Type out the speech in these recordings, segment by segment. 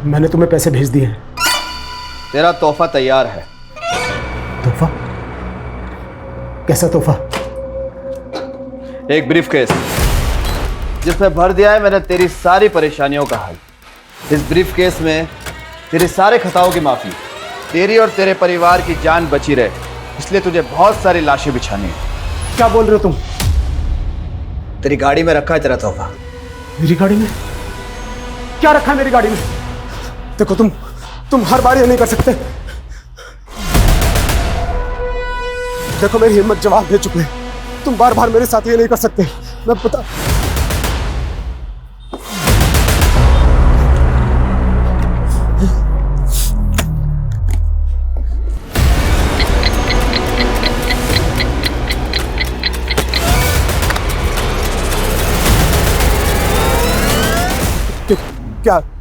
मैंने तुम्हें पैसे भेज दिए। तेरा तोहफा तैयार है। तोहफा? कैसा तोहफा? एक ब्रीफकेस जिसमें भर दिया है मैंने तेरी सारी परेशानियों का हल। इस ब्रीफकेस में तेरे सारे खताओं की माफी, तेरी और तेरे परिवार की जान बची रहे, इसलिए तुझे बहुत सारी लाशें बिछानी है। क्या बोल रहे हो तुम? तेरी गाड़ी में रखा है तेरा तोहफा। मेरी गाड़ी में? क्या रखा है मेरी गाड़ी में? देखो तुम हर बार ये नहीं कर सकते। देखो मेरी हिम्मत जवाब दे चुके हैं, तुम बार बार मेरे साथ ये नहीं कर सकते। मैं पता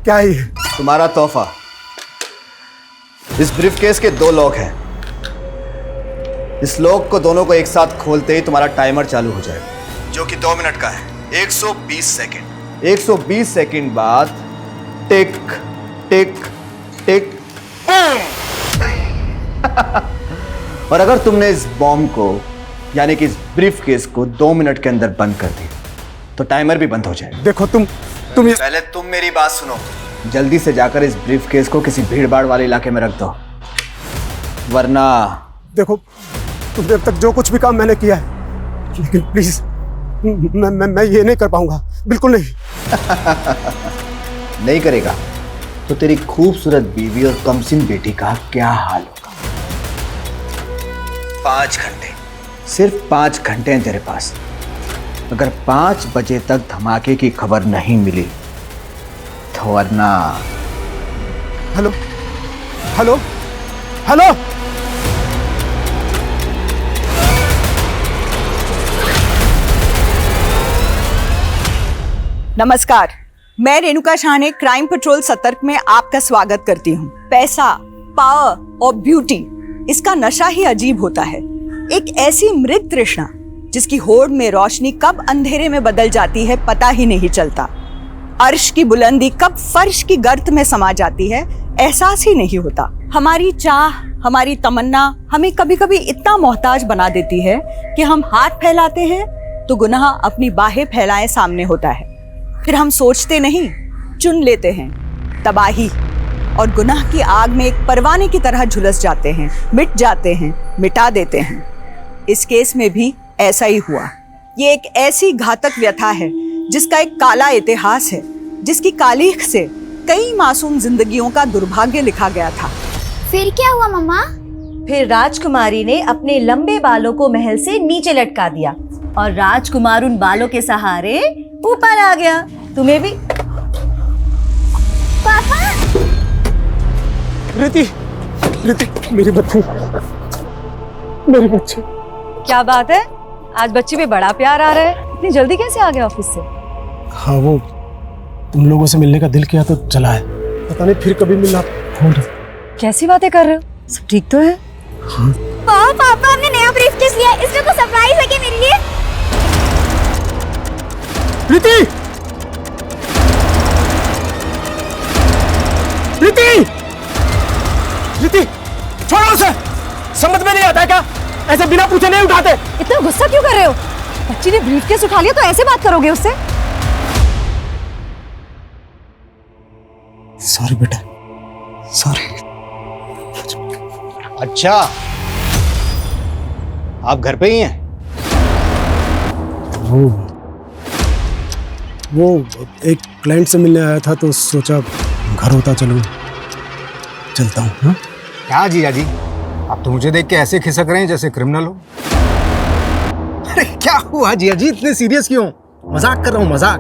क्या है ये? तुम्हारा तोहफा। इस ब्रीफकेस के 2 लॉक हैं। इस लॉक को दोनों को एक साथ खोलते ही तुम्हारा टाइमर चालू हो जाएगा, जो कि 2 मिनट का है। 120 सेकंड। 120 सेकंड बाद टिक टिक टिक। और अगर तुमने इस बॉम्ब को यानी कि इस ब्रीफकेस को 2 मिनट के अंदर बंद कर दिया तो टाइमर भी बंद हो जाएगा। देखो तुम पहले तुम मेरी बात सुनो। जल्दी से जाकर इस ब्रीफकेस को किसी भीड़भाड़ वाले इलाके में रख दो, वरना। देखो तुमने अब तक जो कुछ भी काम मैंने किया है, लेकिन प्लीज मैं ये नहीं कर पाऊंगा, बिल्कुल नहीं। नहीं करेगा तो तेरी खूबसूरत बीवी और कमसिन बेटी का क्या हाल होगा? 5 घंटे, सिर्फ 5 घंटे हैं तेरे पास। अगर 5 बजे तक धमाके की खबर नहीं मिली तो वरना। Hello hello hello. नमस्कार, मैं रेणुका शाहने क्राइम पेट्रोल सतर्क में आपका स्वागत करती हूँ। पैसा, पावर और ब्यूटी, इसका नशा ही अजीब होता है। एक ऐसी मृत तृष्णा जिसकी होड़ में रोशनी कब अंधेरे में बदल जाती है पता ही नहीं चलता। अर्श की बुलंदी कब फर्श की गर्त में समा जाती है एहसास ही नहीं होता। हमारी चाह, हमारी तमन्ना हमें कभी कभी इतना मोहताज बना देती है कि हम हाथ फैलाते हैं तो गुनाह अपनी बाहें फैलाए सामने होता है। फिर हम सोचते नहीं, चुन लेते हैं तबाही, और गुनाह की आग में एक परवाने की तरह झुलस जाते हैं, मिट जाते हैं, मिटा देते हैं। इस केस में भी ऐसा ही हुआ। ये एक ऐसी घातक व्यथा है जिसका एक काला इतिहास है, जिसकी कालीख से कई मासूम जिंदगियों का दुर्भाग्य लिखा गया था। फिर क्या हुआ मम्मा? फिर राजकुमारी ने अपने लंबे बालों को महल से नीचे लटका दिया और राजकुमार उन बालों के सहारे ऊपर आ गया। तुम्हें भी। पापा! रिति, मेरी बच्ची, मेरी बच्ची। क्या बात है, आज बच्चे पे बड़ा प्यार आ रहा है। इतनी जल्दी कैसे आ गया ऑफिस से? हाँ, वो तुम लोगों से मिलने का दिल किया तो चला है, पता नहीं फिर कभी मिलना होगा। कैसी बातें कर रहे हो? सब ठीक तो है? हाँ। पापा हमने नया ब्रीफकेस लिया है, इसमें कुछ सरप्राइज है क्या मेरे लिए? रिति! छोड़ो उसे! समझ में नहीं आता है क्या? ऐसे बिना पूछे नहीं उठाते। इतना गुस्सा क्यों कर रहे हो? बच्ची ने ब्रीफकेस उठा लिया तो ऐसे बात करोगे उससे? सॉरी बेटा, सॉरी। अच्छा, आप घर पे ही हैं? वो एक क्लाइंट से मिलने आया था तो सोचा घर होता चलता हूँ। हाँ? क्या जीजा जी, आप तो मुझे देख के ऐसे खिसक रहे हैं जैसे क्रिमिनल हो। अरे क्या हुआ जीजा जी, इतने सीरियस क्यों? मजाक कर रहा हूँ, मजाक।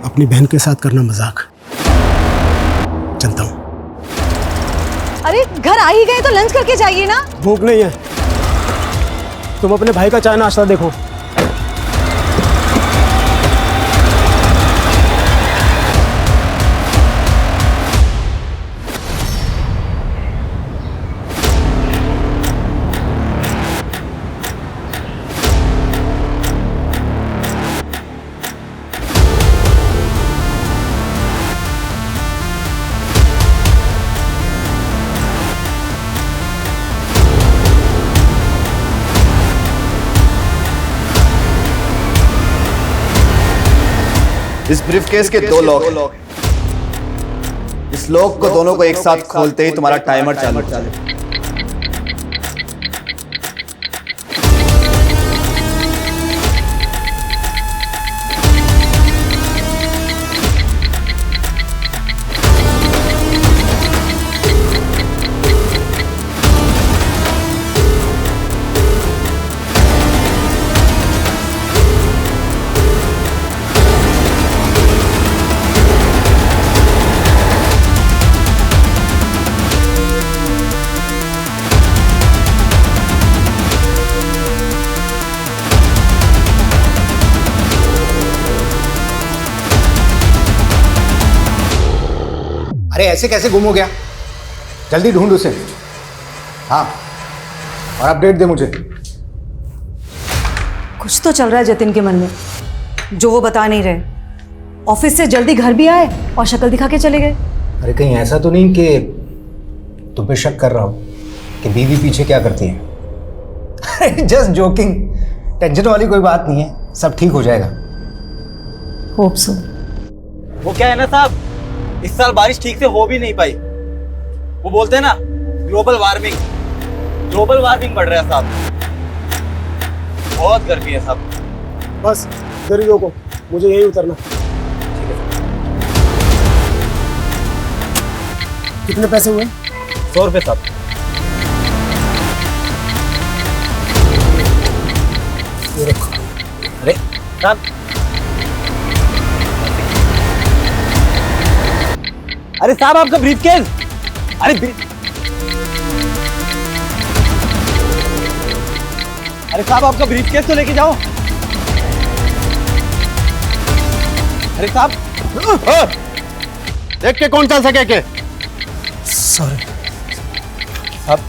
अपनी बहन के साथ करना मजाक। चलता हूँ। अरे घर आ ही गए तो लंच करके जाइए ना। भूख नहीं है, तुम अपने भाई का चाय नाश्ता देखो। इस ब्रीफकेस के दो लॉक हैं। इस लॉक को दोनों को एक साथ खोलते ही तुम्हारा टाइमर चालू हो जाएगा। अरे ऐसे कैसे गुम हो गया? जल्दी ढूंढ उसे। हाँ, और अपडेट दे मुझे। कुछ तो चल रहा है जतिन के मन में जो वो बता नहीं रहे। ऑफिस से जल्दी घर भी आए और शक्ल दिखा के चले गए। अरे कहीं ऐसा तो नहीं कि तुम पे शक कर रहा हो कि बीवी पीछे क्या करती है? अरे जस्ट जोकिंग, टेंशन वाली कोई बात नहीं है, सब ठीक हो जाएगा। Hope so. वो क्या है ना साहब, इस साल बारिश ठीक से हो भी नहीं पाई। वो बोलते हैं ना ग्लोबल वार्मिंग बढ़ रहा है साहब। बहुत गर्मी है साहब। बस गरीबों को मुझे यही उतरना। कितने पैसे हुए? 100 रुपये साहब। ये रखो। अरे साहब, अरे साहब आपका ब्रीफकेस। अरे साहब आपका ब्रीफकेस तो लेके जाओ। अरे साहब, देख के कौन चल सके के? सॉरी साहब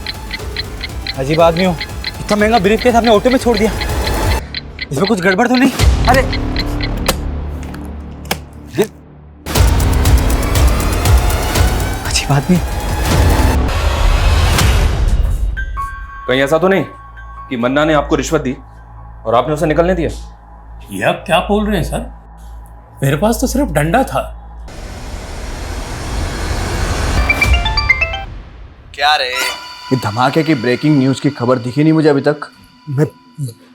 अजीब आदमी हो, इतना महंगा ब्रीफकेस आपने ऑटो में छोड़ दिया। इसमें कुछ गड़बड़ तो नहीं? अरे अजीब आदमी। कहीं ऐसा तो नहीं कि मन्ना ने आपको रिश्वत दी और आपने उसे निकलने दिया? ये आप क्या बोल रहे हैं सर? मेरे पास तो सिर्फ डंडा था। क्या रे, ये धमाके की ब्रेकिंग न्यूज की खबर दिखी नहीं मुझे अभी तक। मैं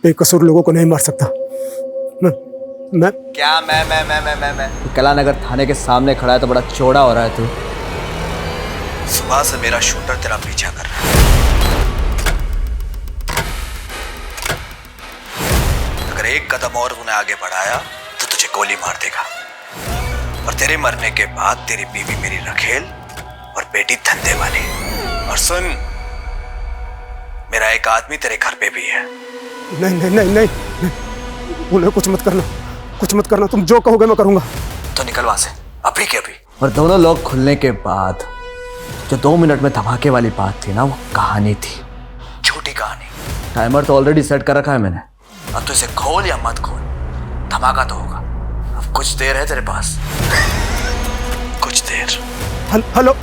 बेकसूर लोगों को नहीं मार सकता। मैं क्या मैं कलानगर थाने के सामने खड़ा है तो बड़ा चौड़ा हो रहा है तू। सुबह से मेरा शूटर तेरा पीछा कर रहा है। अगर एक कदम और तूने आगे बढ़ाया तो तुझे गोली मार देगा। और तेरे मरने के बाद तेरी बीवी मेरी रखेल और बेटी धंधे वाली। और सुन, मेरा एक आदमी तेरे घर पे भी है। नहीं, बोले कुछ मत करना। तुम जो कहोगे मैं करूंगा। तो निकल वहां से अभी के अभी। और दोनों लोग खुलने के बाद जो 2 मिनट में धमाके वाली बात थी ना, वो कहानी थी, झूठी कहानी। टाइमर तो ऑलरेडी सेट कर रखा है मैंने। अब तो इसे खोल या मत खोल, धमाका तो होगा। अब कुछ देर है तेरे पास, कुछ देर। हेलो।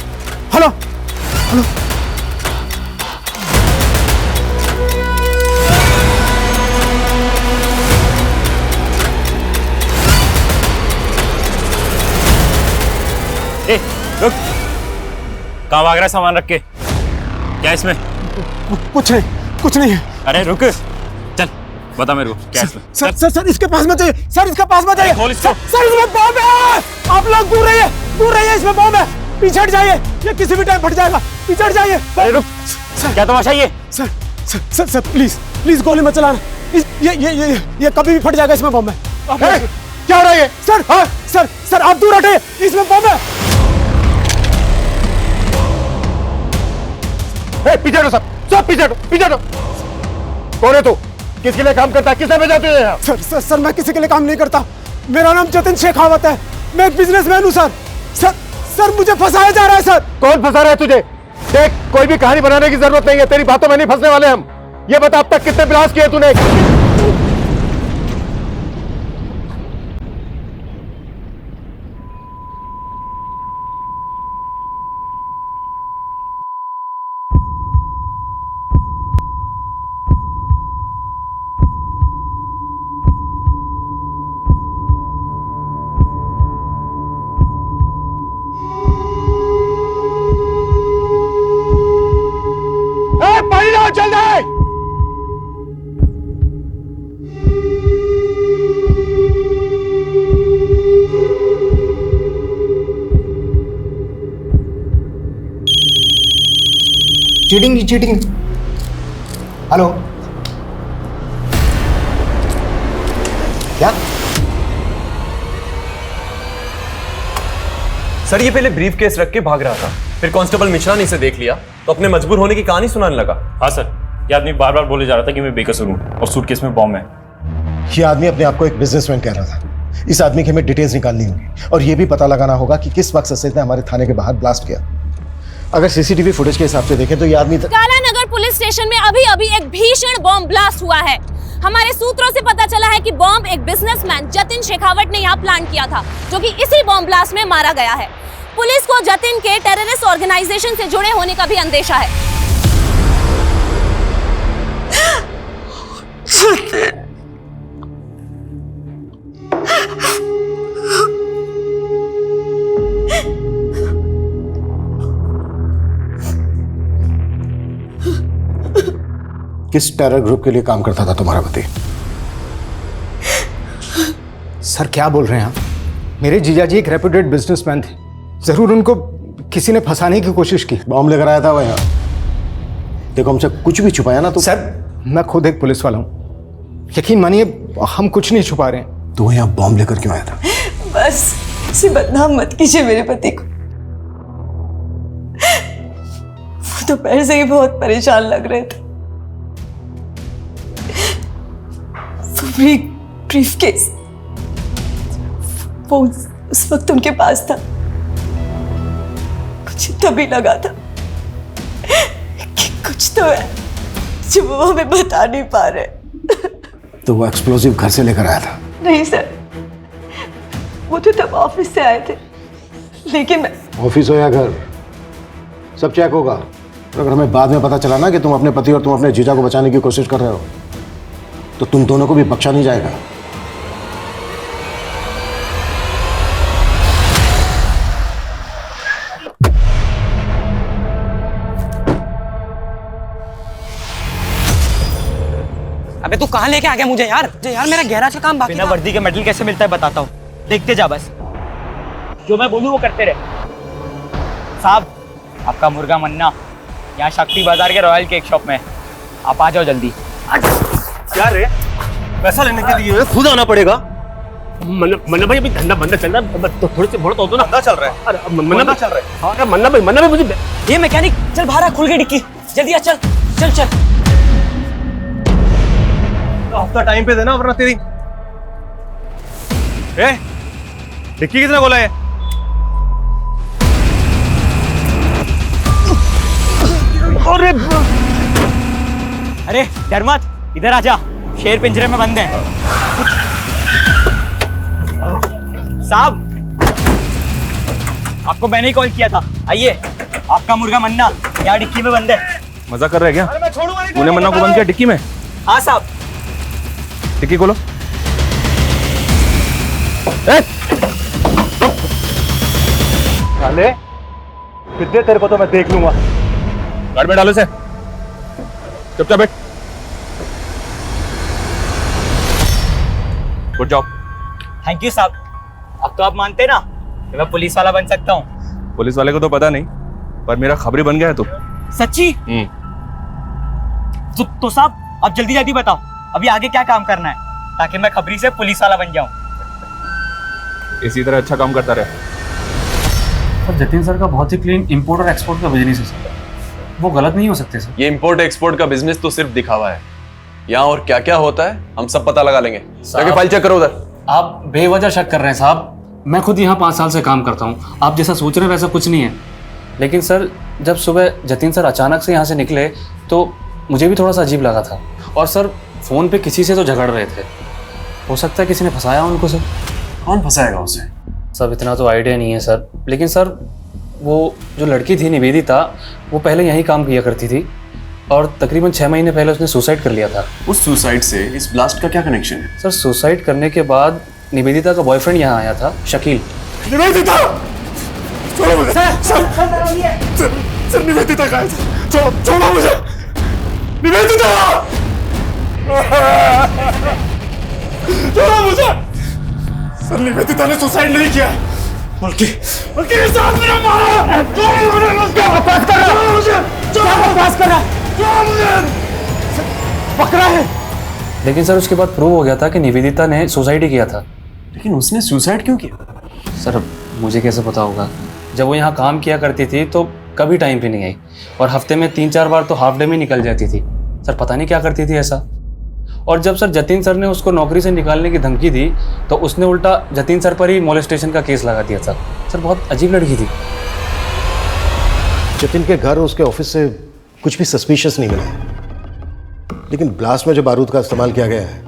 रुक, कहाँ भाग रहा है सामान रख के? क्या इसमें? कुछ नहीं है। अरे रुक, चल बता मेरे को क्या इसमें? सर इसके पास मत जाइए। खोल इसको। सर इसमें बम है। आप लोग दूर रहिए, इसमें बम है। पीछे हट जाइए, ये किसी भी टाइम फट जाएगा। पीछे हट जाइए। अरे रुक, क्या तमाशा ये? सर प्लीज गोली मत चलाना। ये कभी भी फट जाएगा, इसमें बम है। क्या हो रहा है? सर आप दूर हटे, इसमें बम है। पीछे हटो सब पीछे हटो। कौन है तू? किसके लिए काम करता है? किसने भेजा तुझे यहाँ? सर मैं किसी के लिए काम नहीं करता। मेरा नाम जतिन शेखावत है। मैं एक बिजनेसमैन हूँ सर मुझे फंसाया जा रहा है। सर कौन फंसा रहा है तुझे? देख, कोई भी कहानी बनाने की जरूरत नहीं है। तेरी बातों में नहीं फंसने वाले हम। ये बता, अब तक कितने ब्लास्ट किए तूने? चल रहे? Cheating cheating. हेलो, क्या? सर ये पहले ब्रीफ केस रख के भाग रहा था, फिर कांस्टेबल मिश्रा ने इसे देख लिया तो अपने मजबूर होने की कहानी सुनाने लगा। हाँ सर, ये आदमी बार बार बोले जा रहा था कि मैं बेकसूर हूँ और सूटकेस में बॉम्ब है। ये आदमी अपने आप को एक बिजनेसमैन कह रहा था। इस आदमी की हमें डिटेल्स निकालनी होगी और ये भी पता लगाना होगा कि किस वक्त ससेज ने हमारे थाने के बाहर ब्लास्ट किया। अगर सीसीटीवी फुटेज के हिसाब से देखें तो ये आदमी काला नगर पुलिस स्टेशन में अभी अभी एक भीषण बॉम्ब ब्लास्ट हुआ है। हमारे सूत्रों से पता चला है कि बॉम्ब एक बिजनेसमैन जतिन शेखावत ने यहाँ प्लान किया था, जो कि इसी बॉम्ब ब्लास्ट में मारा गया है। पुलिस को जतिन के टेररिस्ट ऑर्गेनाइजेशन से जुड़े होने का भी अंदेशा है। किस टेरर ग्रुप के लिए काम करता था तुम्हारा पति? सर क्या बोल रहे हैं आप? मेरे जीजाजी एक रेप्यूटेड बिजनेसमैन थे। जरूर उनको किसी ने फंसाने की कोशिश की, बॉम्ब लेकर आया था वह यहाँ। देखो हमसे कुछ भी छुपाया ना तो सर, मैं खुद एक पुलिस वाला हूँ, यकीन मानिए हम कुछ नहीं छुपा रहे हैं। तो वह यहाँ बॉम्ब लेकर क्यों आया था? बस उसे बदनाम मत कीजिए मेरे पति को। वो तो पहले से ही बहुत परेशान लग रहे थे। ब्रीफकेस वो उस वक्त उनके पास था। कुछ तभी लगा था कि कुछ तो है जो वो हमें बता नहीं पा रहे। तो वो एक्सप्लोजिव घर से लेकर आया था? नहीं सर, वो तो तब ऑफिस से आए थे, लेकिन मैं ऑफिस हो या घर सब चेक होगा। अगर हमें बाद में पता चला ना कि तुम अपने पति और तुम अपने जीजा को बचाने की कोशिश कर रहे हो तो तुम दोनों को भी बख्शा नहीं जाएगा। अबे तू कहाँ लेके आ गया मुझे यार? यार मेरा गैराज का काम बाकी बिना वर्दी के मेडल कैसे मिलता है बताता हूँ, देखते जा बस। जो मैं बोलूँ वो करते रहे। साहब आपका मुर्गा मन्ना यहाँ शक्ति बाजार के रॉयल केक शॉप में, आप आ जाओ जल्दी। क्या रे, पैसा लेने के लिए खुद आना पड़ेगा? मन्ना भाई अभी धंधा बंदा चल रहा है, तो थोड़े से बढ़ तो ना। धंधा चल रहा है। अरे मन्ना चल रहा है। हाँ अरे मन्ना भाई मुझे ये मैकेनिक चल बाहर आ, खुल गई डिक्की, जल्दी आ, चल चल चल। हफ्ता टाइम पे देना वरना तेरी। डिक्की किसने खोला है? अरे डर मत, इधर आजा, शेर पिंजरे में बंद है। साहब आपको मैंने ही कॉल किया था, आइए। आपका मुर्गा मन्ना यहाँ डिक्की में बंद है। मजाक कर रहे हैं क्या? तूने मन्ना को बंद किया डिक्की में? हाँ साहब। डिक्की खोलो। साले कितने तेरे को तो मैं देख लूंगा। गाड़ी में डालो इसे, चुपचाप बैठ। उठ जाओ। थैंक यू साहब, अब तो आप मानते ना कि मैं पुलिस वाला बन सकता हूँ। पुलिस वाले को तो पता नहीं, पर मेरा खबरी बन गया है तू। सच्ची? तो साहब अब जल्दी जल्दी बताओ अभी आगे क्या काम करना है, ताकि मैं खबरी से पुलिस वाला बन जाऊं। इसी तरह अच्छा काम करता रहे। सर जतिन सर का बहुत ही क्लीन इंपोर्ट और एक्सपोर्ट का बिजनेस है सर, वो गलत नहीं हो सकते सर। ये इंपोर्ट एक्सपोर्ट का बिजनेस तो सिर्फ दिखावा है, यहाँ और क्या क्या होता है हम सब पता लगा लेंगे। जाके फाइल चेक करो उधर। आप बेवजह शक कर रहे हैं साहब, मैं खुद यहाँ 5 साल से काम करता हूँ, आप जैसा सोच रहे हैं वैसा कुछ नहीं है। लेकिन सर जब सुबह जतिन सर अचानक से यहाँ से निकले तो मुझे भी थोड़ा सा अजीब लगा था। और सर फ़ोन पे किसी से तो झगड़ रहे थे, हो सकता है किसी ने फंसाया उनको सर। कौन फंसाएगा उसे? सब इतना तो आइडिया नहीं है सर, लेकिन सर वो जो लड़की थी निवेदिता, वो पहले यहीं काम किया करती थी और तकरीबन 6 महीने पहले उसने सुसाइड कर लिया था। उस सुसाइड से इस ब्लास्ट का क्या कनेक्शन है? सर सुसाइड करने के बाद निवेदिता का बॉयफ्रेंड यहाँ आया था, शकील। निवेदिता! छोड़ो मुझे! सर निवेदिता कहाँ है? छोड़ो मुझे! निवेदिता! छोड़ो मुझे! सर, निवेदिता ने सुसाइड नहीं किया, बल्कि इस आदमी ने मारा! क्या बकवास कर रहा है? मुझे! क्या बकवास कर रहा है? छोड़ो मुझे! पकड़ा है। लेकिन सर उसके बाद प्रूव हो गया था कि निवेदिता ने सुसाइड ही किया था। लेकिन उसने सुसाइड क्यों किया? सर अब मुझे कैसे पता होगा? जब वो यहाँ काम किया करती थी तो कभी टाइम पे नहीं आई, और हफ्ते में 3-4 बार तो हाफ डे में निकल जाती थी। सर पता नहीं क्या करती थी ऐसा। और जब सर जतिन सर ने उसको नौकरी से निकालने की धमकी दी तो उसने उल्टा जतिन सर पर ही मोलेस्टेशन का केस लगा दिया था। सर बहुत अजीब लड़की थी। जतिन के घर और उसके ऑफिस से कुछ भी सस्पिशियस नहीं मिला, लेकिन ब्लास्ट में जो बारूद का इस्तेमाल किया गया है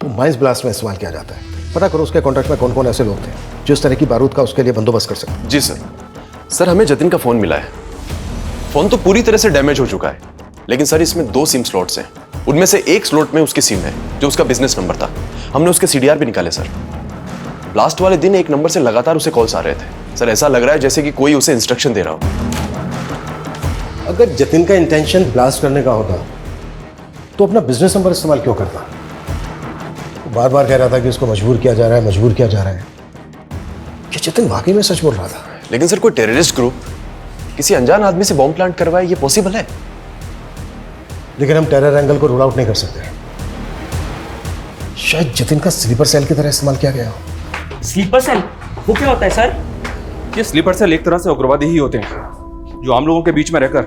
वो माइंस ब्लास्ट में इस्तेमाल किया जाता है। पता करो उसके कॉन्ट्रैक्ट में कौन कौन ऐसे लोग थे जो इस तरह की बारूद का उसके लिए बंदोबस्त कर सकते। जी सर। सर हमें जतिन का फोन मिला है। फोन तो पूरी तरह से डैमेज हो चुका है, लेकिन सर इसमें 2 सिम स्लॉट्स हैं। उनमें से एक स्लॉट में उसकी सिम है जो उसका बिजनेस नंबर था। हमने उसके CDR भी निकाले सर। ब्लास्ट वाले दिन एक नंबर से लगातार उसे कॉल्स आ रहे थे। सर ऐसा लग रहा है जैसे कि कोई उसे इंस्ट्रक्शन दे रहा हो। अगर जतिन का इंटेंशन ब्लास्ट करने का होता तो अपना बिजनेस नंबर इस्तेमाल क्यों करता? बार बार कह रहा था कि उसको मजबूर किया जा रहा है, मजबूर किया जा रहा है। क्या जतिन वाकई में सच बोल रहा था? लेकिन सर कोई टेररिस्ट ग्रुप किसी अनजान आदमी से बॉम्ब प्लांट करवाए, ये पॉसिबल है? लेकिन हम टेरर एंगल को रूल आउट नहीं कर सकते। शायद जतिन का स्लीपर सेल की तरह इस्तेमाल किया गया हो। स्लीपर सेल वो क्या होता है सर? ये स्लीपर सेल एक तरह से उग्रवादी ही होते हैं जो आम लोगों के बीच में रहकर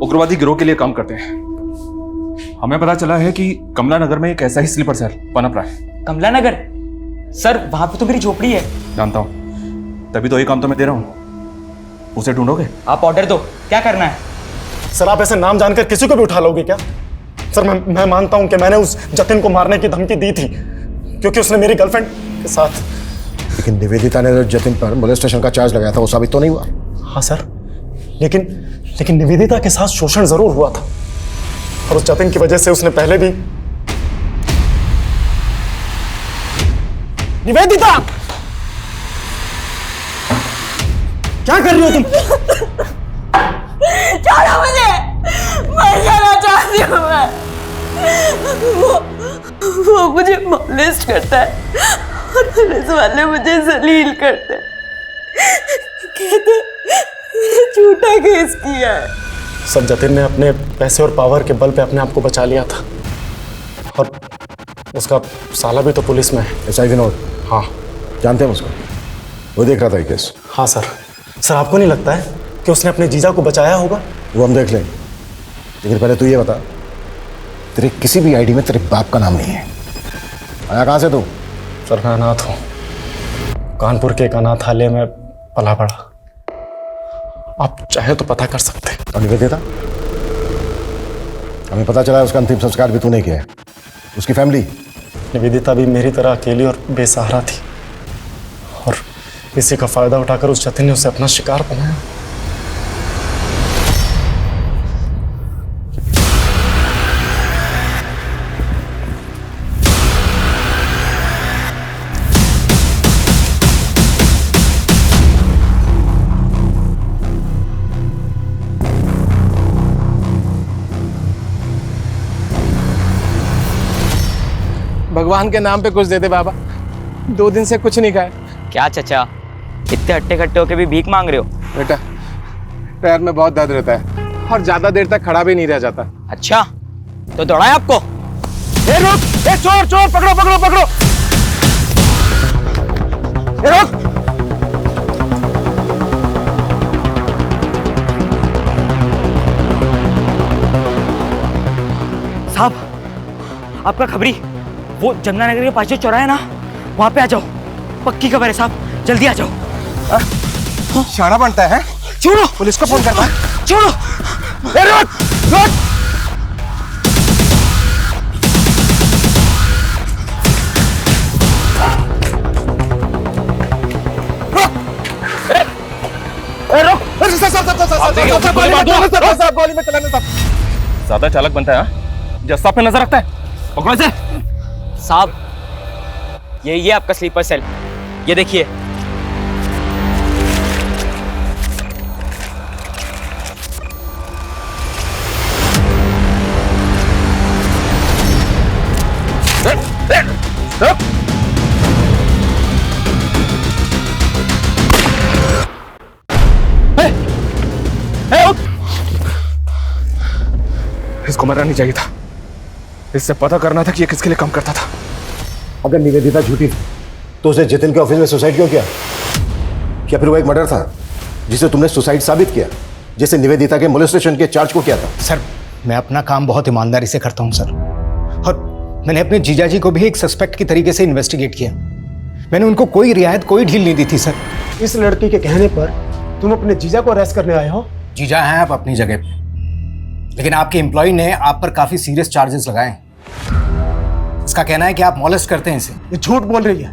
उग्रवादी गिरोह के लिए काम करते हैं। हमें पता चला है कि कमला नगर में एक ऐसा ही स्लीपर सेल पनप रहा है। कमला नगर? सर वहां पे तो मेरी झोपड़ी है। जानता हूं, तभी तो ये काम तो मैं दे रहा हूं। उसे ढूंढोगे? आप ऑर्डर दो, क्या करना है? सर, आप ऐसे नाम जानकर किसी को भी उठा लोगे क्या? सर, मैं मानता हूं कि मैंने उस जतिन को मारने की धमकी दी थी क्योंकि उसने मेरी गर्लफ्रेंड के साथ। लेकिन निवेदिता ने जो जतिन पर मोलेस्टेशन का चार्ज लगाया था वो साबित तो नहीं हुआ। हाँ सर, लेकिन निवेदिता के साथ शोषण जरूर हुआ था, और उस जतिन की वजह से उसने पहले भी। निवेदिता, क्या कर रही हो तुम? छोड़ो मुझे, मर जाना चाहती हूँ मैं। वो मुझे मोलेस्ट करता है और पुलिस वाले मुझे जलील करते हैं। कहते मैंने झूठा केस किया है। सब जतिन ने अपने पैसे और पावर के बल पे अपने आप को बचा लिया था, और उसका साला भी तो पुलिस में है। SI विनोद? हाँ, जानते हैं उसको? वो देख रहा था ये केस। हाँ सर। सर, आपको नहीं लगता है कि उसने अपने जीजा को बचाया होगा? वो हम देख लेंगे, लेकिन पहले तू ये बता, तेरे किसी भी आईडी में तेरे बाप का नाम नहीं है। आया कहाँ से तू? सर, मैं अनाथ हूँ। कानपुर के एक अनाथालय में पला पड़ा। आप चाहे तो पता कर सकते हैं। और निवेदिता? हमें पता चला है उसका अंतिम संस्कार भी तूने किया है। उसकी फैमिली? निवेदिता भी मेरी तरह अकेली और बेसहारा थी, और इसी का फायदा उठाकर उस जतिन ने उसे अपना शिकार बनाया। भगवान के नाम पे कुछ दे दे बाबा, 2 दिन से कुछ नहीं खाए। क्या चचा, इतने हट्टे खट्टे होके भी भीख मांग रहे हो? बेटा, पैर में बहुत दर्द रहता है और ज्यादा देर तक खड़ा भी नहीं रह जाता। अच्छा, तो दौड़ाए आपको? ए रुक, ए चोर चोर, पकड़ो पकड़ो पकड़ो। ए रुक। साहब, आपका खबरी वो जमुनानगर के पास जो चौराहा है ना, वहां पे आ जाओ। पक्की खबर है साहब, जल्दी आ जाओ। शाना बनता है? छोड़ो, पुलिस को फोन करता है। छोड़ो। ए रुक, रुक। ज्यादा चालक बनता है, जस्ता पे नजर रखता है। पकड़ो इसे। साहब, यही है आपका स्लीपर सेल, ये देखिए। इसको मरना नहीं चाहिए था। इससे पता करना था कि ये किसके लिए काम करता था। अगर निवेदिता झूठी थी तो उसने जतिन के ऑफिस में सुसाइड क्यों किया? क्या फिर वो एक मर्डर था जिसे तुमने सुसाइड साबित किया, जैसे निवेदिता के मोलेस्टेशन के चार्ज को किया था? सर, मैं अपना काम बहुत ईमानदारी से करता हूँ सर, और मैंने अपने जीजाजी को भी एक सस्पेक्ट की तरीके से इन्वेस्टिगेट किया। मैंने उनको कोई रियायत, कोई ढील नहीं दी थी सर। इस लड़की के कहने पर तुम अपने जीजा को अरेस्ट करने आए हो? जीजा हैं आप अपनी जगह पे, लेकिन आपके एम्प्लॉय ने आप पर काफी सीरियस चार्जेस लगाए। इसका कहना है कि आप मॉलेस्ट करते हैं इसे। ये झूठ बोल रही है।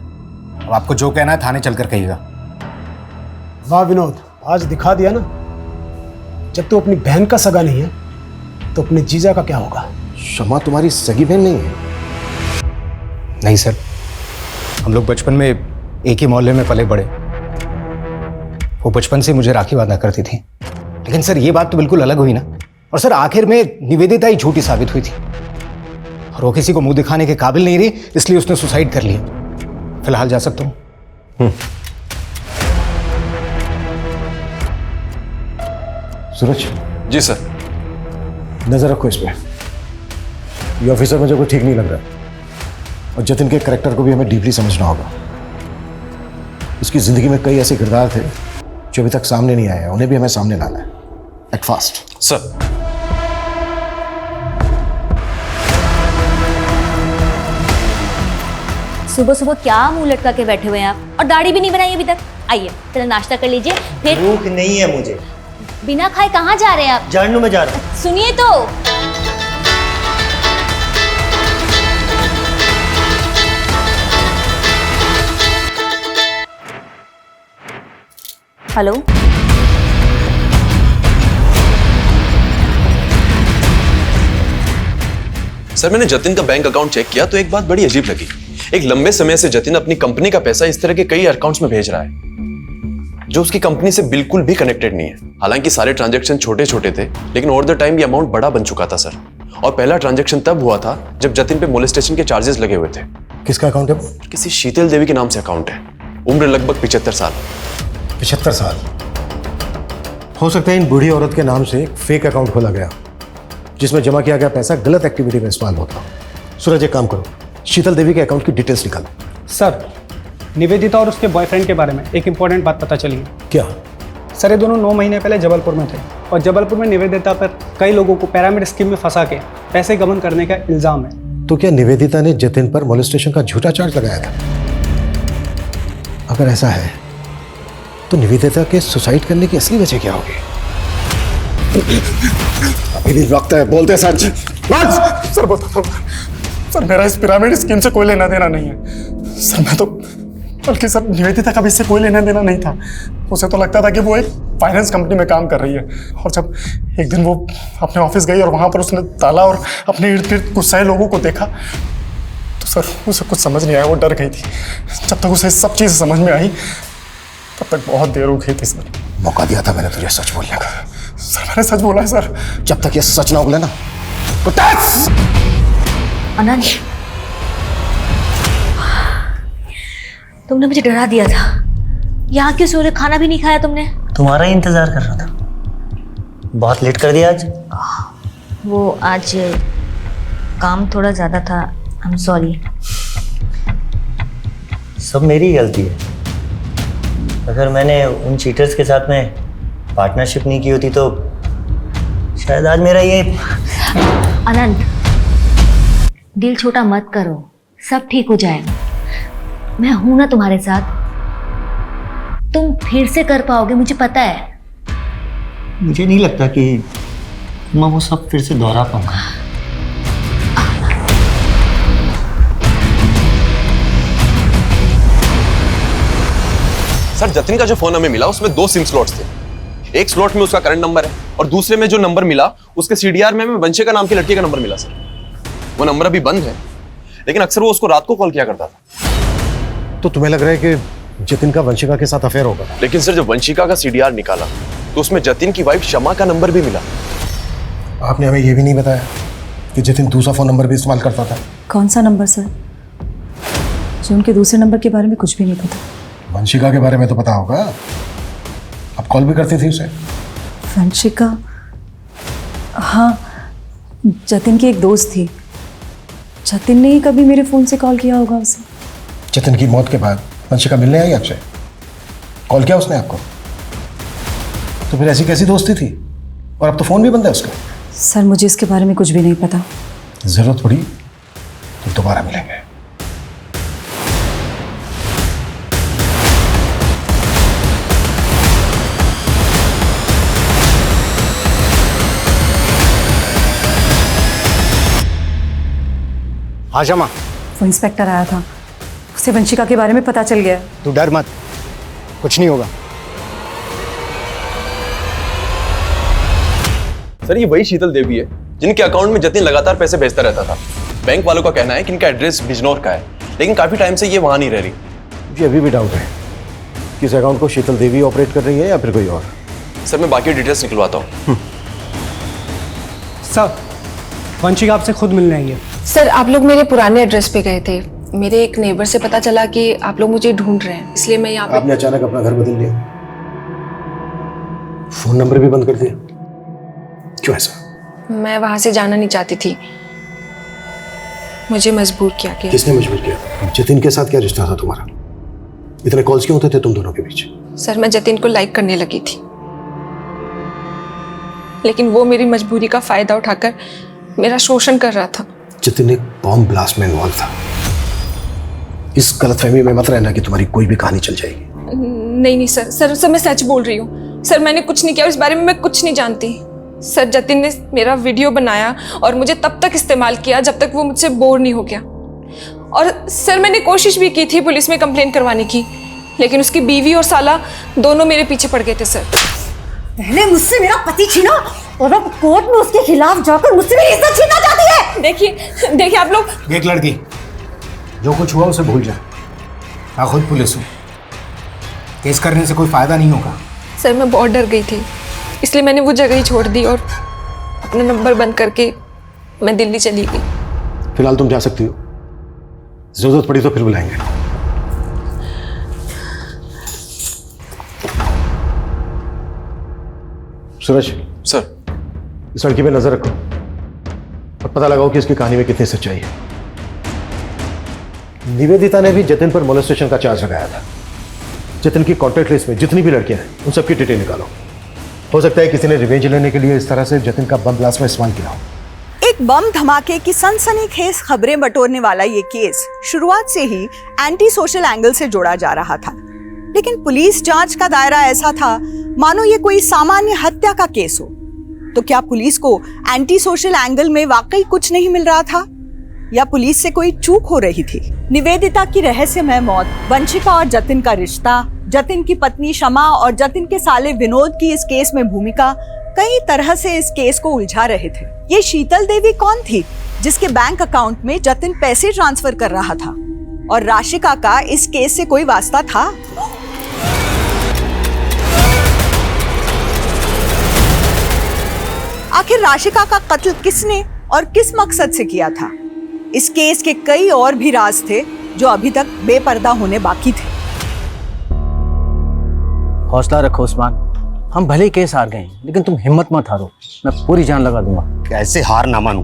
अब आपको जो कहना है थाने चलकर कहिएगा। वाह विनोद, आज दिखा दिया ना, जब तू अपनी बहन का सगा नहीं है तो अपने जीजा का क्या होगा? शमा तुम्हारी सगी बहन नहीं है? नहीं सर, हम लोग बचपन में एक ही मोहल्ले में पले बड़े। वो बचपन से मुझे राखी बांधा करती थी। लेकिन सर ये बात तो बिल्कुल अलग हुई ना। और सर आखिर में निवेदिता ही झूठी साबित हुई थी, और वो किसी को मुंह दिखाने के काबिल नहीं रही, इसलिए उसने सुसाइड कर लिया। फिलहाल जा सकता हूं। सूरज। जी सर। नजर रखो इस पे। ये ऑफिसर मुझे कोई ठीक नहीं लग रहा, और जतिन के कैरेक्टर को भी हमें डीपली समझना होगा। उसकी जिंदगी में कई ऐसे किरदार थे जो अभी तक सामने नहीं आए हैं, उन्हें भी हमें सामने लाना है। Act fast sir. सुबह सुबह क्या मुंह लटका के बैठे हुए हैं आप, और दाढ़ी भी नहीं बनाई अभी तक। आइए पहले नाश्ता कर लीजिए, फिर। भूख नहीं है मुझे। बिना खाए कहाँ जा रहे हैं आप? जानू में जा रहा हूँ। सुनिए तो। हेलो। सर, मैंने जतिन का बैंक अकाउंट चेक किया तो एक बात बड़ी अजीब लगी। एक लंबे समय से जतिन अपनी कंपनी का पैसा इस तरह के कई अकाउंट्स में भेज रहा है जो उसकी कंपनी से बिल्कुल भी कनेक्टेड नहीं है। हालांकि सारे ट्रांजैक्शन छोटे छोटे थे, लेकिन ओवर द टाइम ये अमाउंट बड़ा बन चुका था सर। और पहला ट्रांजैक्शन तब हुआ था जब जतिन पे मोलेस्टेशन के चार्जेस लगे हुए थे। किसका अकाउंट है? किसी शीतल देवी के नाम से अकाउंट है। उम्र लगभग 75 साल। 75 साल? हो सकता है इन बूढ़ी औरत के नाम से एक फेक अकाउंट खोला गया जिसमें जमा किया गया पैसा गलत एक्टिविटी में इस्तेमाल होता। सूरज, एक काम करो, शीतल देवी के अकाउंट की डिटेल्स निकालो। सर, निवेदिता और उसके बॉयफ्रेंड के बारे में एक इंपॉर्टेंट बात पता चली है। क्या? सर, ये दोनों 9 महीने पहले जबलपुर में थे, और जबलपुर में निवेदिता पर कई लोगों को पिरामिड स्कीम में फंसा के पैसे गबन करने का इल्जाम है। तो क्या निवेदिता ने जतिन पर मोलेस्टेशन का झूठा चार्ज लगाया था? अगर ऐसा है तो निवेदिता के सुसाइड करने की असली वजह क्या होगी? अभी भी वक्त है, बोलते सच। सर बोलता सर, मेरा इस पिरामिड स्कीम से कोई लेना देना नहीं है सर। मैं तो बल्कि सर निवेदिता का भी इससे कोई लेना देना नहीं था। उसे तो लगता था कि वो एक फाइनेंस कंपनी में काम कर रही है, और जब एक दिन वो अपने ऑफिस गई और वहां पर उसने ताला और अपने इर्द गिर्द गुस्साए लोगों को देखा तो सर उसे कुछ समझ नहीं आया। वो डर गई थी। जब तक उसे सब चीज़ समझ में आई तब तक बहुत देर हो गई थी सर। मौका दिया था मैंने तुझे सच बोलने का। सर मैंने सच बोला है सर। जब तक ये सच ना बोले ना तो अनंत, तुमने मुझे डरा दिया था। यहाँ क्यों सो रहे? खाना भी नहीं खाया तुमने? तुम्हारा ही इंतजार कर रहा था। बहुत लेट कर दिया आज। वो आज काम थोड़ा ज्यादा था। I am sorry. सब मेरी गलती है। अगर मैंने उन चीटर्स के साथ में पार्टनरशिप नहीं की होती तो शायद आज मेरा ये। अनंत, दिल छोटा मत करो, सब ठीक हो जाएगा। मैं हूं ना तुम्हारे साथ। तुम फिर से कर पाओगे, मुझे पता है। मुझे नहीं लगता कि मैं वो सब फिर से दोहरा पाऊंगा। सर, जतिन का जो फोन हमें मिला उसमें 2 सिम स्लॉट्स थे। एक स्लॉट में उसका करंट नंबर है, और दूसरे में जो नंबर मिला उसके सीडीआर में हमें वंशिका नाम की लड़की का नंबर मिला सर। वो नंबर अभी बंद है, लेकिन अक्सर वो उसको रात को कॉल किया करता था। तो तुम्हें लग रहा है कि जतिन का वंशिका के साथ अफेयर होगा? लेकिन सर, जब वंशिका का सीडीआर निकाला तो उसमें जतिन की वाइफ शमा का नंबर भी मिला। आपने हमें यह भी नहीं बताया कि जतिन दूसरा फोन नंबर भी इस्तेमाल करता था। कौन सा नंबर सर? मुझे उनके दूसरे नंबर के बारे में कुछ भी नहीं पता। वंशिका के बारे में तो पता होगा, आप कॉल भी करती थी उसे? वंशिका? हाँ, जतिन की एक दोस्त थी। जतिन ने ही कभी मेरे फ़ोन से कॉल किया होगा उसे। जतिन की मौत के बाद वंशिका मिलने आई आपसे? कॉल किया उसने आपको? तो फिर ऐसी कैसी दोस्ती थी? और अब तो फ़ोन भी बंद है उसका। सर मुझे इसके बारे में कुछ भी नहीं पता। ज़रूरत पड़ी तो दोबारा मिलेंगे। आजा माँ। वो इंस्पेक्टर आया था, उसे वंशिका के बारे में पता चल गया। तू डर मत, कुछ नहीं होगा। सर ये वही शीतल देवी है जिनके अकाउंट में जतिन लगातार पैसे भेजता रहता था। बैंक वालों का कहना है कि इनका एड्रेस बिजनौर का है, लेकिन काफी टाइम से ये वहां नहीं रह रही। जी अभी भी डाउट है कि इस अकाउंट को शीतल देवी ऑपरेट कर रही है या फिर कोई और। सर मैं बाकी डिटेल्स निकलवाता हूँ। सर वंशिका आपसे खुद मिलने आई है। सर आप लोग मेरे पुराने एड्रेस पे गए थे। मेरे एक नेबर से पता चला कि आप लोग मुझे ढूंढ रहे हैं, इसलिए मैं यहाँ पे। आपने अचानक अपना घर बदल लिया, फोन नंबर भी बंद कर दिया, क्यों ऐसा? मैं वहां से जाना नहीं चाहती थी, मुझे मजबूर किया गया। किसने मजबूर किया? जतिन के साथ क्या रिश्ता था तुम्हारा? इतने कॉल्स क्यों होते थे तुम दोनों के बीच? सर मैं जतिन को लाइक करने लगी थी, लेकिन वो मेरी मजबूरी का फायदा उठाकर मेरा शोषण कर रहा था। जतिन एक बॉम्ब ब्लास्ट में इन्वॉल्व था। इस गलतफहमी में मत रहना कि तुम्हारी कोई भी कहानी चल जाएगी। नहीं सर मैं सच बोल रही हूँ। सर मैंने कुछ नहीं किया, इस बारे में मैं कुछ नहीं जानती। सर जतिन ने मेरा वीडियो बनाया और मुझे तब तक इस्तेमाल किया जब तक वो मुझसे बोर नहीं हो गया। और सर मैंने कोशिश भी की थी पुलिस में कंप्लेंट करवाने की, लेकिन उसकी बीवी और साला दोनों मेरे पीछे पड़ गए थे। सर पहले मुझसे मेरा पति छीना और अब कोर्ट में उसके खिलाफ जाकर मुझसे मेरी इज्जत छीनना चाहती है। देखिए आप लोग। एक लड़की, जो कुछ हुआ उसे भूल जा। मैं खुद पुलिस हूँ, केस करने से कोई फायदा नहीं होगा। सर मैं बहुत डर गई थी, इसलिए मैंने वो जगह ही छोड़ दी और अपना नंबर बंद करके मैं दिल्ली चली गई। फिलहाल तुम जा सकती हो, जरूरत पड़ी तो फिर बुलाएंगे। सूरज सर, इस लड़की पे नजर रखो और पता लगाओ कि इसकी कहानी में कितनी सच्चाई है। निवेदिता ने भी जतिन पर मोलेस्टेशन का चार्ज लगाया था। जतिन की कॉन्टैक्ट लिस्ट में जितनी भी लड़कियां हैं उन सबकी डिटेल निकालो। हो सकता है किसी ने रिवेंज लेने के लिए इस तरह से जतिन का बम ब्लास्ट में इस्तेमाल किया हो। एक बम धमाके की सनसनीखेज खबरें बटोरने वाला ये केस शुरुआत से ही एंटी सोशल एंगल से जोड़ा जा रहा था, लेकिन पुलिस जांच का दायरा ऐसा था मानो ये कोई सामान्य हत्या का केस हो। तो क्या पुलिस को एंटी सोशल एंगल में वाकई कुछ नहीं मिल रहा था, या पुलिस से कोई चूक हो रही थी? निवेदिता की रहस्यमय मौत, वंशिका और जतिन का रिश्ता, जतिन की पत्नी शमा और जतिन के साले विनोद की इस केस में भूमिका कई तरह से इस केस को उलझा रहे थे। ये शीतल देवी कौन थी जिसके बैंक अकाउंट में जतिन पैसे ट्रांसफर कर रहा था, और राशिका का इस केस से कोई वास्ता था? आखिर राशिका का कत्ल किसने और किस मकसद से किया था? इस केस के कई और भी राज थे जो अभी तक बेपर्दा होने बाकी थे। हौसला रखो उस्मान, हम भले ही केस हार गए लेकिन तुम हिम्मत मत हारो, मैं पूरी जान लगा दूंगा। कैसे हार ना मानूं?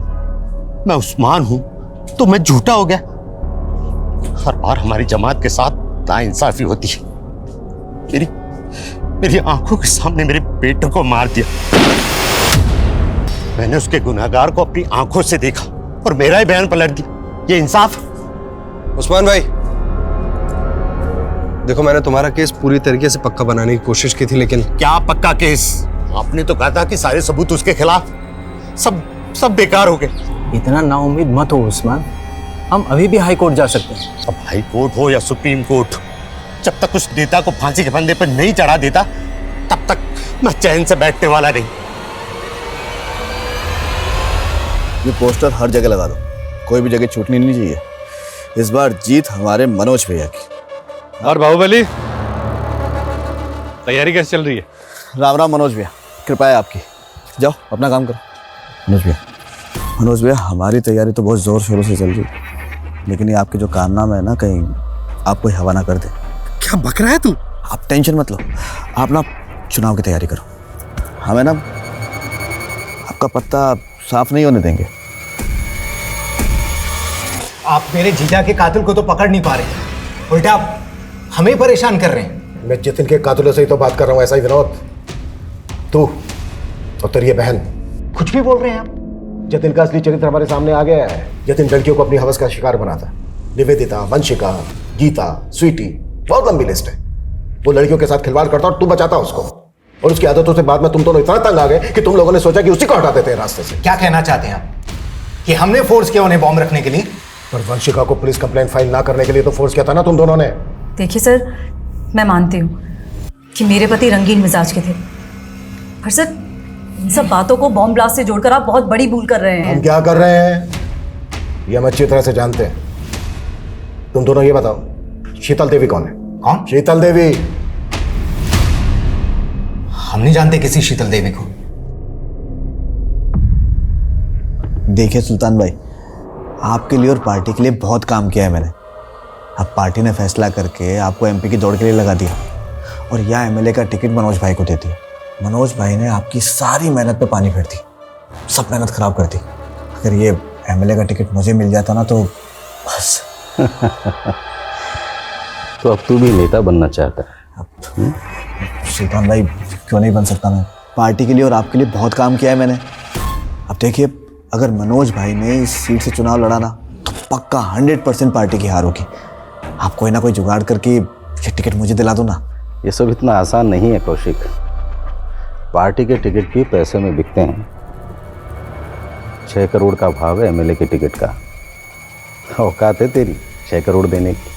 मैं उस्मान हूं तो मैं झूठा हो गया? हर बार हमारी जमात के साथ नाइंसाफी होती है। मेरी आंखों के सामने मेरे बेटे को मार दिया। मैंने उसके गुनहगार को अपनी आंखों से देखा और मेरा ही बयान पलट दिया। ये इंसाफ? उस्मान भाई देखो, मैंने तुम्हारा केस पूरी तरीके से पक्का बनाने की कोशिश की थी, लेकिन क्या पक्का केस? आपने तो कहा था कि सारे सबूत उसके खिलाफ, सब बेकार हो गए। इतना नाउम्मीद मत हो उस्मान, हम अभी भी हाई कोर्ट जा सकते हैं। अब हाई कोर्ट हो या सुप्रीम कोर्ट, जब तक उस नेता को फांसी के फंदे पर नहीं चढ़ा देता तब तक मैं चैन से बैठने वाला नहीं। ये पोस्टर हर जगह लगा दो, कोई भी जगह छूटनी नहीं चाहिए। इस बार जीत हमारे मनोज भैया की। और बाहुबली, तैयारी कैसे चल रही है? राम राम मनोज भैया, कृपा है आपकी। जाओ अपना काम करो। मनोज भैया हमारी तैयारी तो बहुत जोर शोरों से चल रही है, लेकिन ये आपके जो कारनामे है ना, कहीं आप कोई हवा ना कर दे। क्या बक रहा है तू? आप टेंशन मत लो, आप ना चुनाव की तैयारी करो। हमें ना आपका पत्ता साफ नहीं होने देंगे। आप मेरे जीजा के कातिल को तो पकड़ नहीं पा रहे, उल्टा आप हमें परेशान कर रहे हैं। मैं जतिन के कातिलों से ही तो बात कर रहा हूँ, ऐसा ही विनोद। तू और तेरी ये बहन कुछ भी बोल रहे हैं आप। जतिन का असली चरित्र हमारे सामने आ गया है। जतिन लड़कियों को अपनी हवस का शिकार बनाता। निवेदिता, वंशिका, गीता, स्वीटी, बहुत लंबी लिस्ट है। वो लड़कियों के साथ खिलवाड़ करता और तू बचाता उसको। और उसकी आदतों से बाद में तुम दोनों इतना तंग आ गए कि तुम लोगों ने सोचा कि उसी को हटा देते हैं रास्ते से। क्या कहना चाहते हैं आप कि हमने फोर्स किया उन्हें बॉम्ब रखने के लिए? पर वंशिका को पुलिस कंप्लेंट फाइल ना करने के लिए तो फोर्स किया था ना तुम दोनों ने। देखिए सर, मैं मानती हूँ कि मेरे पति रंगीन मिजाज के थे, पर सर इन सब बातों को बॉम्ब ब्लास्ट से जोड़कर आप बहुत बड़ी भूल कर रहे हैं। हम क्या कर रहे हैं ये हम अच्छी तरह से जानते हैं। तुम दोनों ये बताओ, शीतल देवी कौन है? कौन? शीतल देवी। हम नहीं जानते किसी शीतल देवी को। देखिए सुल्तान भाई, आपके लिए और पार्टी के लिए बहुत काम किया है मैंने। अब पार्टी ने फैसला करके आपको एमपी की दौड़ के लिए लगा दिया और यहाँ एमएलए का टिकट मनोज भाई को दे दिया। मनोज भाई ने आपकी सारी मेहनत पे पानी फेर दी, सब मेहनत खराब कर दी। अगर ये एमएलए का टिकट मुझे मिल जाता ना तो बस। तो अब तू भी नेता बनना चाहता है? सुल्तान भाई क्यों नहीं बन सकता मैं? पार्टी के लिए और आपके लिए बहुत काम किया है मैंने। अब देखिए, अगर मनोज भाई ने इस सीट से चुनाव लड़ा ना तो पक्का 100% पार्टी की हार होगी। आप कोई ना कोई जुगाड़ करके ये टिकट मुझे दिला दो ना। ये सब इतना आसान नहीं है कौशिक। पार्टी के टिकट भी पैसे में बिकते हैं। 6 करोड़ का भाव है एमएलए के टिकट का। औकात है तेरी 6 करोड़ देने की?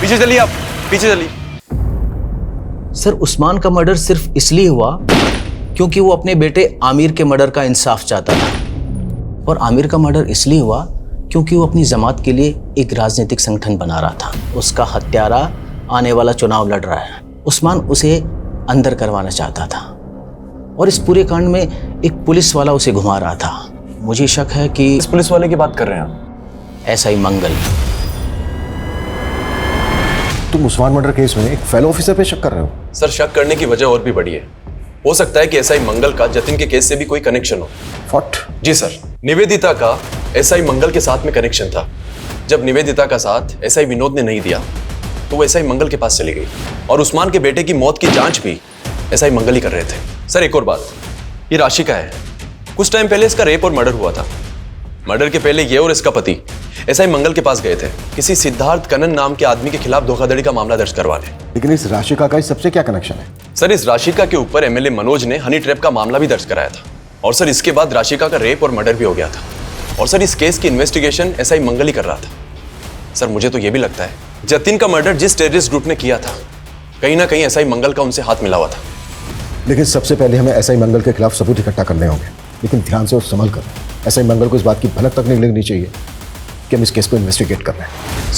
पीछे चलिए आप, पीछे चलिए। सर, उस्मान का मर्डर सिर्फ इसलिए हुआ क्योंकि वो अपने बेटे आमिर के मर्डर का इंसाफ चाहता था, और आमिर का मर्डर इसलिए हुआ क्योंकि वो अपनी जमात के लिए एक राजनीतिक संगठन बना रहा था। उसका हत्यारा आने वाला चुनाव लड़ रहा है। उस्मान उसे अंदर करवाना चाहता था और इस पूरे कांड में एक पुलिस वाला उसे घुमा रहा था। मुझे शक है कि इस पुलिस वाले की बात कर रहे हैं आप? एसआई मंगल। तुम उस्मान मर्डर केस में एक फेलो ऑफिसर पे शक कर रहे हो? सर, शक करने की वजह और भी बड़ी है। हो सकता है कि एसआई मंगल का जतिन के केस से भी कोई कनेक्शन हो। व्हाट? जी सर, निवेदिता का एसआई मंगल के साथ में कनेक्शन था। जब निवेदिता का साथ एसआई विनोद ने नहीं दिया तो वो एसआई मंगल के पास चली गई और उस्मान के बेटे की मौत की जांच भी एसआई मंगल ही कर रहे थे। सर, एक और बात, ये राशि का है। कुछ टाइम पहले इसका रेप और मर्डर हुआ था। मर्डर के पहले ये और इसका पति एसआई मंगल के पास गए थे किसी सिद्धार्थ कनन नाम के आदमी के खिलाफ धोखाधड़ी का मामला दर्ज करवाने। लेकिन इस राशिका का इस सबसे क्या कनेक्शन है? सर, इस राशिका के ऊपर एमएलए मनोज ने हनी ट्रैप का मामला भी दर्ज कराया था और सर इसके बाद राशिका का रेप और मर्डर भी हो गया था। और सर इस केस की इन्वेस्टिगेशन एसआई मंगल ही कर रहा था। सर, मुझे तो यह भी लगता है जतिन का मर्डर जिस टेररिस्ट ग्रुप ने किया था कहीं ना कहीं एसआई मंगल का उनसे हाथ मिला हुआ था। लेकिन सबसे पहले हमें एसआई मंगल के खिलाफ सबूत इकट्ठा करने होंगे, लेकिन ध्यान से और संभल कर। एसआई मंगल को इस बात की भनक तक नहीं लगनी चाहिए कि हम इस केस को इन्वेस्टिगेट कर रहे हैं।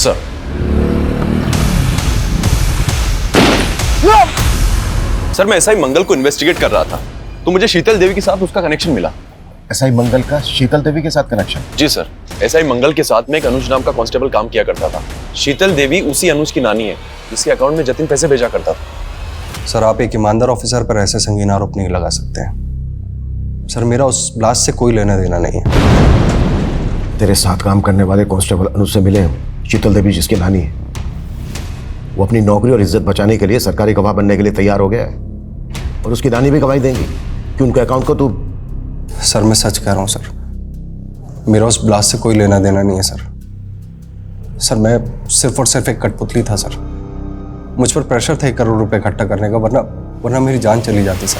सर, मैं एसआई मंगल को इन्वेस्टिगेट कर रहा था तो मुझे शीतल देवी के साथ उसका कनेक्शन मिला। एसआई मंगल का शीतल देवी के साथ कनेक्शन? जी सर, एसआई मंगल के साथ में एक अनुज नाम का कांस्टेबल काम किया करता था। शीतल देवी उसी अनुज की नानी है जिसके अकाउंट में जतिन पैसे भेजा करता था। सर, आप एक ईमानदार ऑफिसर पर ऐसे संगीन आरोप नहीं लगा सकते हैं। सर, मेरा उस ब्लास्ट से कोई लेना देना नहीं है। तेरे साथ काम करने वाले कांस्टेबल अनुज से मिले शीतल देवी जिसकी नानी है। वो अपनी नौकरी और इज्जत बचाने के लिए सरकारी गवाह बनने के लिए तैयार हो गया है और उसकी नानी भी गवाही देंगी कि उनके अकाउंट को तू। सर, मैं सच कह रहा हूँ सर, मेरा उस ब्लास्ट से कोई लेना देना नहीं है सर। सर, मैं सिर्फ और सिर्फ एक कठपुतली था सर। मुझ पर प्रेशर था 1 करोड़ रुपए इकट्ठा करने का, वरना मेरी जान चली जाती सर।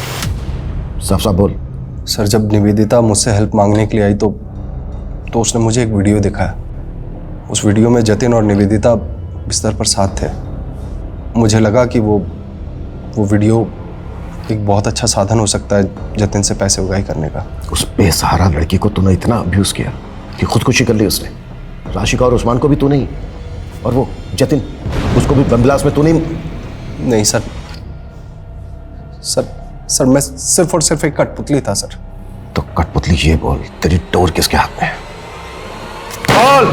साफ साफ बोल। सर, जब निवेदिता मुझसे हेल्प मांगने के लिए आई तो उसने मुझे एक वीडियो दिखाया। उस वीडियो में जतिन और निवेदिता बिस्तर पर साथ थे। मुझे लगा कि वो वीडियो एक बहुत अच्छा साधन हो सकता है जतिन से पैसे उगाही करने का। उस बेसहारा लड़की को तूने इतना अब्यूज किया कि खुदकुशी कर ली उसने। राशिका और उस्मान को भी तू नहीं, और वो जतिन उसको भी बम ब्लास्ट में तू नहीं। नहीं सर, सर मैं सिर्फ और सिर्फ एक कठपुतली था सर। तो कठपुतली ये बोल, तेरी डोर किसके हाथ में है? बोल।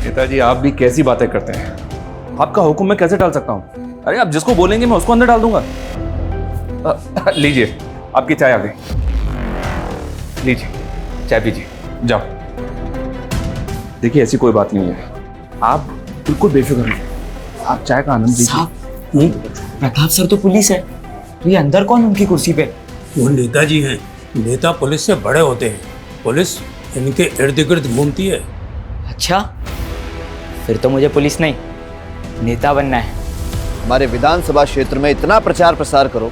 नेताजी आप भी कैसी बातें करते हैं? आपका हुक्म मैं कैसे टाल सकता हूं? अरे आप जिसको बोलेंगे मैं उसको अंदर डाल दूंगा। लीजिए आपकी चाय आ गई, लीजिए चाय पीजिए, जाओ। देखिए ऐसी कोई बात नहीं है, आप बिल्कुल बेफिक्र रहिए, आप चाय का आनंद लीजिए। प्रताप सर तो पुलिस है, तो ये अंदर कौन उनकी कुर्सी पे? वो नेताजी हैं। नेता पुलिस से बड़े होते हैं, पुलिस इनके इर्द गिर्द घूमती है। अच्छा, फिर तो मुझे पुलिस नहीं नेता बनना है। हमारे विधानसभा क्षेत्र में इतना प्रचार प्रसार करो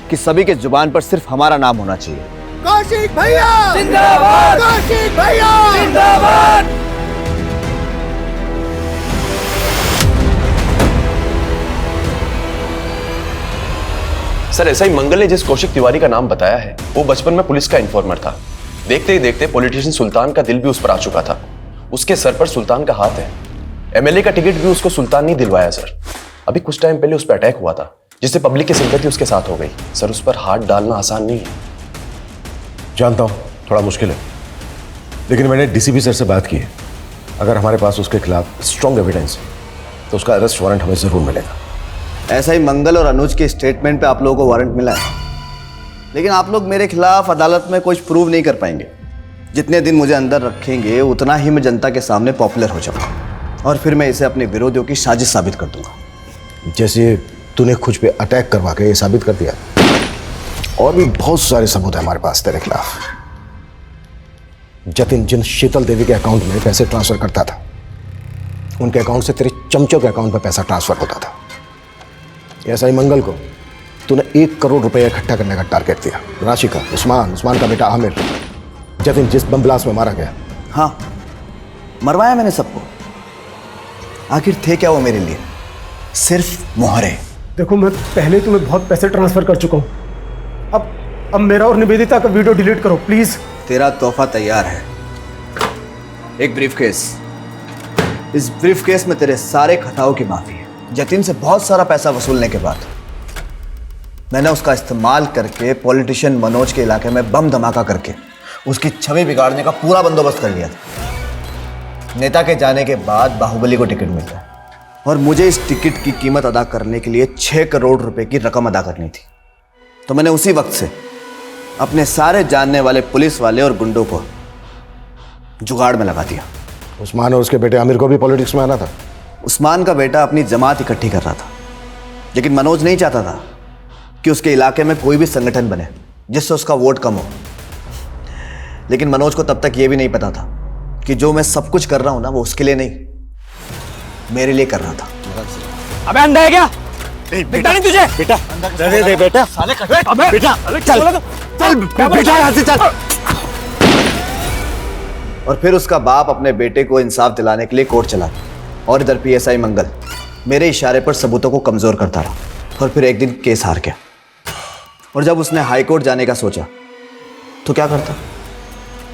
कि सभी के जुबान पर सिर्फ हमारा नाम होना चाहिए। कौशिक भैया जिंदाबाद, कौशिक भैया जिंदाबाद। सर ऐसा ही मंगल ने जिस कौशिक तिवारी का नाम बताया है वो बचपन में पुलिस का इन्फॉर्मर था। देखते ही देखते पॉलिटिशियन सुल्तान का दिल भी उस पर आ चुका था। उसके सर पर सुल्तान का हाथ है। एमएलए का टिकट भी उसको सुल्तान नहीं दिलवाया सर। अभी कुछ टाइम पहले उस पर अटैक हुआ था जिससे पब्लिक की सिंपैथी उसके साथ हो गई। सर उस पर हाथ डालना आसान नहीं है। जानता हूं थोड़ा मुश्किल है, लेकिन मैंने डीसीपी सर से बात की है। अगर हमारे पास उसके खिलाफ स्ट्रॉन्ग एविडेंस है तो उसका अरेस्ट वारंट हमें जरूर मिलेगा। ऐसा ही मंगल और अनुज के स्टेटमेंट पे आप लोगों को वारंट मिला है, लेकिन आप लोग मेरे खिलाफ अदालत में कुछ प्रूव नहीं कर पाएंगे। जितने दिन मुझे अंदर रखेंगे उतना ही मैं जनता के सामने पॉपुलर हो जाऊंगा और फिर मैं इसे अपने विरोधियों की साजिश साबित कर दूंगा। जैसे तूने खुद पे अटैक करवा के ये साबित कर दिया, और भी बहुत सारे सबूत है हमारे पास तेरे खिलाफ। जतिन जिन शीतल देवी के अकाउंट में पैसे ट्रांसफर करता था, उनके अकाउंट से तेरे चमचों के अकाउंट में पैसा ट्रांसफर होता था। ऐसा ही मंगल को तूने 1 करोड़ रुपए इकट्ठा करने का टारगेट दिया। राशि का उस्मान का बेटा आमिर, जतिन जिस बम ब्लास्ट में मारा गया। हाँ, मरवाया मैंने सबको। आखिर थे क्या वो मेरे लिए? सिर्फ मोहरे। देखो मैं पहले तुम्हें बहुत पैसे ट्रांसफर कर चुका हूं। अब मेरा और निवेदिता का वीडियो डिलीट करो प्लीज। तेरा तोहफा तैयार है, एक ब्रीफकेस। इस ब्रीफकेस में तेरे सारे खताओं की माफी है। जतिन से बहुत सारा पैसा वसूलने के बाद मैंने उसका इस्तेमाल करके पॉलिटिशियन मनोज के इलाके में बम धमाका करके उसकी छवि बिगाड़ने का पूरा बंदोबस्त कर लिया था। नेता के जाने के बाद बाहुबली को टिकट मिला और मुझे इस टिकट की कीमत अदा करने के लिए 6 करोड़ रुपए की रकम अदा करनी थी। तो मैंने उसी वक्त से अपने सारे जानने वाले पुलिस वाले और गुंडों को जुगाड़ में लगा दिया। उस्मान और उसके बेटे आमिर को भी पॉलिटिक्स में आना था। उस्मान का बेटा अपनी जमात इकट्ठी कर रहा था, लेकिन मनोज नहीं चाहता था कि उसके इलाके में कोई भी संगठन बने जिससे उसका वोट कम हो। लेकिन मनोज को तब तक यह भी नहीं पता था कि जो मैं सब कुछ कर रहा हूं ना, वो उसके लिए नहीं, मेरे लिए कर रहा था। अबे अंधा है क्या? बेटा नहीं तुझे? बेटा दे बेटा, साले अबे बेटा चल बेटा यहां से चल। और फिर उसका बाप अपने बेटे को इंसाफ दिलाने के लिए कोर्ट चला गया और इधर पीएसआई मंगल मेरे इशारे पर सबूतों को कमजोर करता रहा। और फिर एक दिन केस हार गया। और जब उसने हाई कोर्ट जाने का सोचा तो क्या करता?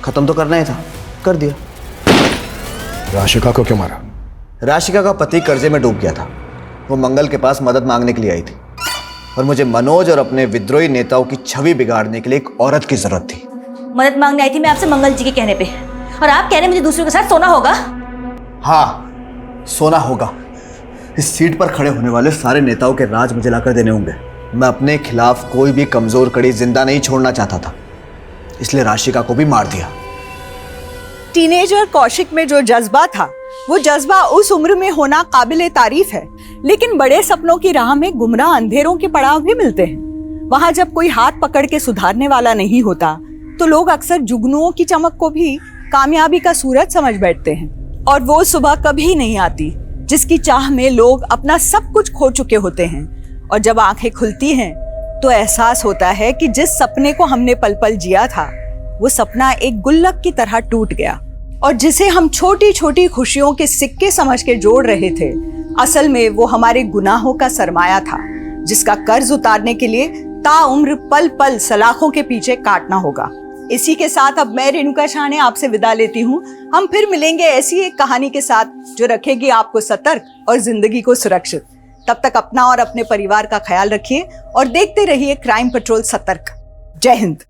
खत्म तो करना ही था, कर दिया। राशिका को क्यों मारा? राशिका का पति कर्जे में डूब गया था। वो मंगल के पास मदद मांगने के लिए आई थी और मुझे मनोज और अपने विद्रोही नेताओं की छवि बिगाड़ने के लिए एक औरत की जरूरत थी। मदद मांगने आई थी मैं आपसे मंगल जी के कहने पे, और आप कह रहे मुझे दूसरों के साथ सोना होगा? हाँ, सोना होगा। इस सीट पर खड़े होने वाले सारे नेताओं के राज मुझे लाकर देने होंगे। मैं अपने खिलाफ कोई भी कमजोर कड़ी जिंदा नहीं छोड़ना चाहता था, इसलिए राशिका को भी मार दिया। टीनेजर कौशिक में जो जज्बा था, वो जज्बा उस उम्र में होना काबिले तारीफ है, लेकिन बड़े सपनों की राह में गुमराह अंधेरों के पड़ाव भी मिलते हैं। वहां जब कोई हाथ पकड़ के सुधारने वाला नहीं होता तो लोग अक्सर जुगनुओं की चमक को भी कामयाबी का सूरज समझ बैठते हैं। और वो सुबह कभी नहीं आती जिसकी चाह में लोग अपना सब कुछ खो चुके होते हैं। और जब आंखें खुलती हैं तो एहसास होता है कि जिस सपने को हमने पल पल जिया था, वो सपना एक गुल्लक की तरह टूट गया, और जिसे हम छोटी छोटी खुशियों के सिक्के समझ के जोड़ रहे थे, असल में वो हमारे गुनाहों का सरमाया था, जिसका कर्ज उतारने के लिए ताउम्र पल पल सलाखों के पीछे काटना होगा। इसी के साथ अब मैं रेणुका शाहने आपसे विदा लेती हूँ। हम फिर मिलेंगे ऐसी एक कहानी के साथ जो रखेगी आपको सतर्क और जिंदगी को सुरक्षित। तब तक अपना और अपने परिवार का ख्याल रखिए और देखते रहिए क्राइम पेट्रोल सतर्क। जय हिंद।